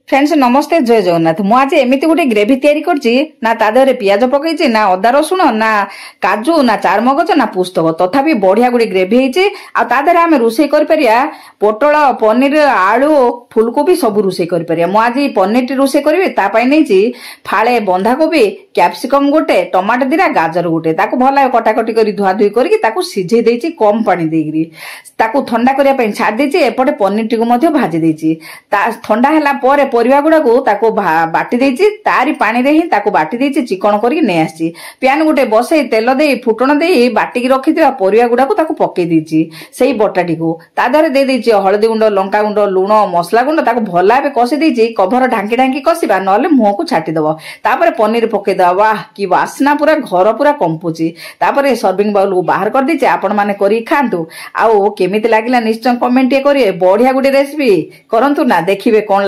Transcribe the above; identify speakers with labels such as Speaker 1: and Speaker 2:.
Speaker 1: friends नमस्ते जय जगन्नाथ मु आज एमती गोटे ग्रेवी तैयारी करछि ना ता देहरे पियाज पकईछि ना अदा रसुण ना काजू ना चारमगज ना पुस्तक तथापि बढ़िया गोटे ग्रेवी होइछि आ ता देहरे आमे रोषेई करि परिया पोटल पनीर आलू फुलकोबी सब रोषेई करि परिया मु आज पनीर टी रोषेई करबे ता पई नैछि फाळे बंधाकोबी कैप्सिकम गोटे टमाटो दिरा गाजर गोटे ताको भला कटाकटी करी धुआ धुई करके ताको सिझेई देछि कम पानी देइग्री ताको ठंडा करिया पई छाड़ देछि एपटे पनीर टी को मध्य भाजी देछि ता ठंडा हला परे परिवा गुड़ा को ताको बाटी देछि तारी पानी रे ही ताको बाटी देछि चिकन करके नै आछि प्यान गोटे बसई तेल देई फुटण देई बाटी की रखिथिबा परिवा गुड़ा को ताको पके देछि सेही बटाटी को ता धरे दे देछि हळदी गुंड लंका गुंड लूण मसला गुंड ताको भला बे कसी देछि कभर ढांकी ढांकी कसिबा नले मुह को छाटी दबो तापर पनीर पके दबा वाह की वासना पूरा घर पूरा कंपुची तापर सर्विंग बाउल को बाहर कर देछि आपण माने करी खांतु आउ केमिति लागिला निश्चय कमेंट करिए बढ़िया गुडी रेसिपी करंतु ना देखिबे कोन